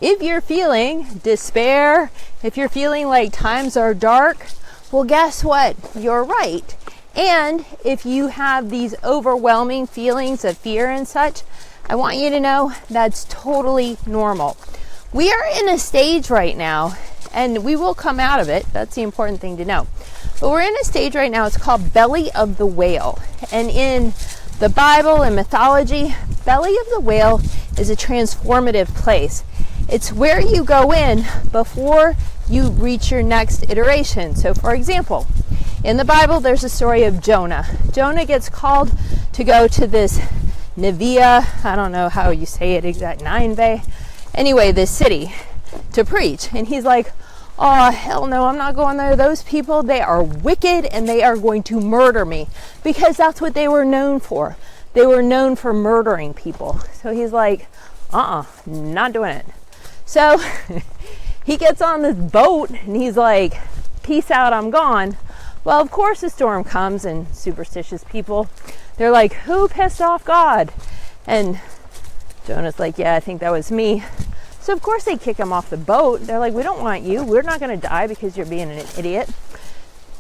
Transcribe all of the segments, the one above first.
if you're feeling despair, if you're feeling like times are dark, well, guess what? You're right. And if you have these overwhelming feelings of fear and such, I want you to know that's totally normal. We are in a stage right now, and we will come out of it. That's the important thing to know. But we're in a stage right now, it's called belly of the whale. And in the Bible and mythology, belly of the whale is a transformative place. It's where you go in before you reach your next iteration. So for example, in the Bible, there's a story of Jonah. Jonah gets called to go to this Nineveh, I don't know how you say it exactly, Nineveh. Anyway, this city to preach. And he's like, oh, hell no, I'm not going there. Those people, they are wicked and they are going to murder me, because that's what they were known for. They were known for murdering people. So he's like, not doing it. So he gets on this boat and he's like, peace out, I'm gone. Well, of course, a storm comes, and superstitious people, they're like, who pissed off God? And Jonah's like, yeah, I think that was me. So of course they kick him off the boat. They're like, we don't want you. We're not going to die because you're being an idiot.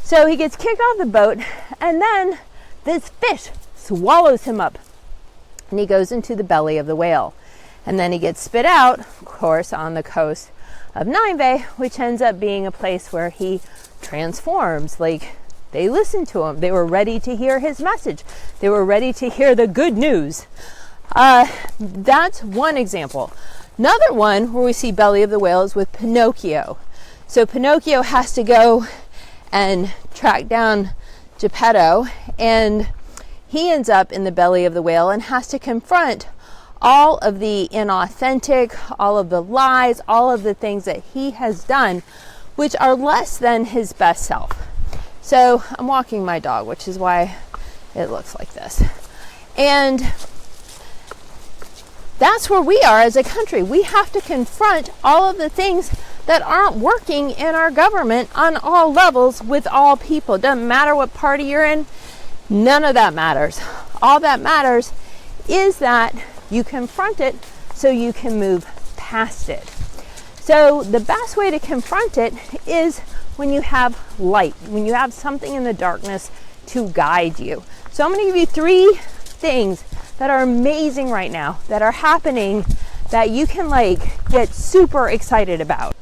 So he gets kicked off the boat, and then this fish swallows him up, and he goes into the belly of the whale. And then he gets spit out, of course, on the coast of Nineveh, which ends up being a place where he transforms. Like, they listened to him. They were ready to hear his message. They were ready to hear the good news. That's one example. Another one where we see belly of the whale is with Pinocchio. So Pinocchio has to go and track down Geppetto, and he ends up in the belly of the whale and has to confront all of the inauthentic, all of the lies, all of the things that he has done, which are less than his best self. So I'm walking my dog, which is why it looks like this. And that's where we are as a country. We have to confront all of the things that aren't working in our government on all levels with all people. Doesn't matter what party you're in. None of that matters. All that matters is that you confront it so you can move past it. So the best way to confront it is when you have light, when you have something in the darkness to guide you. So I'm going to give you 3 things that are amazing right now, that are happening, that you can get super excited about.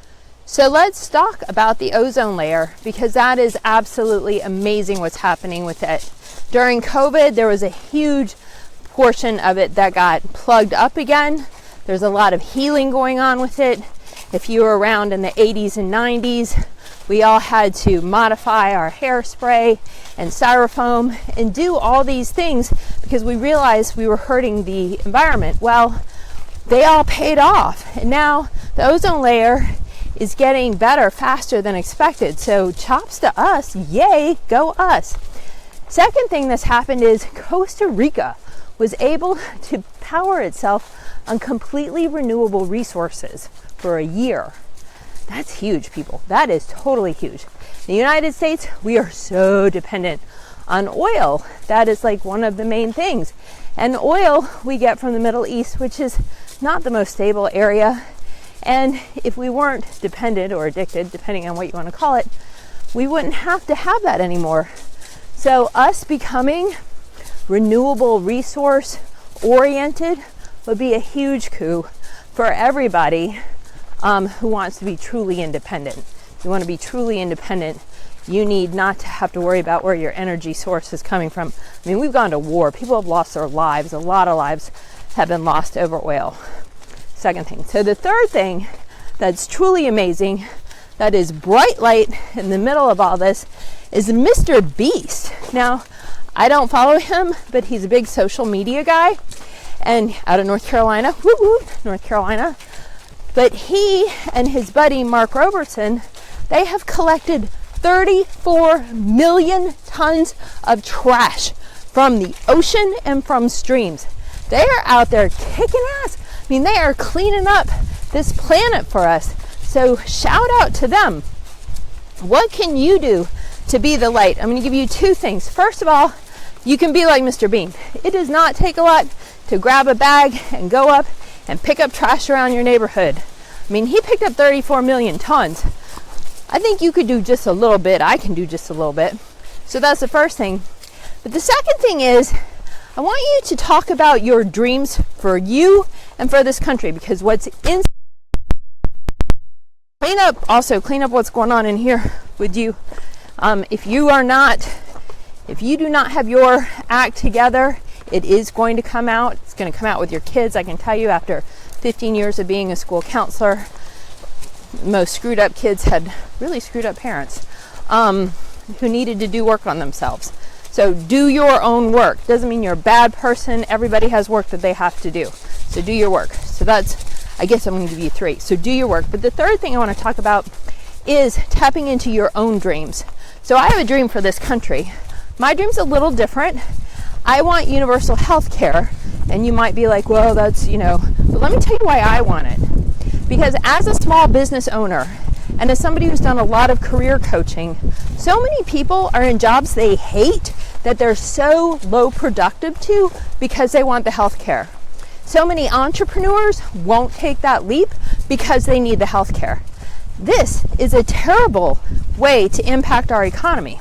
So let's talk about the ozone layer, because that is absolutely amazing what's happening with it. During COVID, there was a huge portion of it that got plugged up again. There's a lot of healing going on with it. If you were around in the 80s and 90s, we all had to modify our hairspray and styrofoam and do all these things because we realized we were hurting the environment. Well, they all paid off, and now the ozone layer is getting better faster than expected. So chops to us, yay, go us. Second thing that's happened is Costa Rica was able to power itself on completely renewable resources for a year. That's huge, people. That is totally huge. In the United States, we are so dependent on oil. That is one of the main things. And oil we get from the Middle East, which is not the most stable area. And if we weren't dependent or addicted, depending on what you want to call it, we wouldn't have to have that anymore. So us becoming renewable resource oriented would be a huge coup for everybody who wants to be truly independent. If you want to be truly independent, you need not to have to worry about where your energy source is coming from. I mean, we've gone to war. People have lost their lives. A lot of lives have been lost over oil. Second thing. So the third thing that's truly amazing, that is bright light in the middle of all this, is Mr. Beast. Now, I don't follow him, but he's a big social media guy, and out of North Carolina, North Carolina. But he and his buddy Mark Robertson, they have collected 34 million tons of trash from the ocean and from streams. They are out there kicking ass. I mean, they are cleaning up this planet for us. So shout out to them. What can you do to be the light? I'm going to give you 2 things. First of all, you can be like Mr. Bean. It does not take a lot to grab a bag and go up and pick up trash around your neighborhood. I mean, he picked up 34 million tons. I think you could do just a little bit. I can do just a little bit. So that's the first thing. But the second thing is, I want you to talk about your dreams for you and for this country, because what's in clean up what's going on in here with you. If you do not have your act together, it is going to come out. It's going to come out with your kids. I can tell you, after 15 years of being a school counselor, most screwed up kids had really screwed up parents who needed to do work on themselves. So do your own work. Doesn't mean you're a bad person. Everybody has work that they have to do. So do your work. So that's, I guess I'm going to give you 3. So do your work. But the third thing I want to talk about is tapping into your own dreams. So I have a dream for this country. My dream's a little different. I want universal health care. And you might be like, well, that's, but let me tell you why I want it. Because as a small business owner, and as somebody who's done a lot of career coaching, so many people are in jobs they hate that they're so low productive to because they want the health care. So many entrepreneurs won't take that leap because they need the health care. This is a terrible way to impact our economy.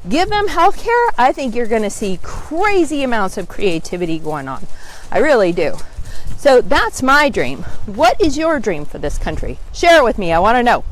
Give them health care, I think you're going to see crazy amounts of creativity going on. I really do. So that's my dream. What is your dream for this country? Share it with me. I want to know.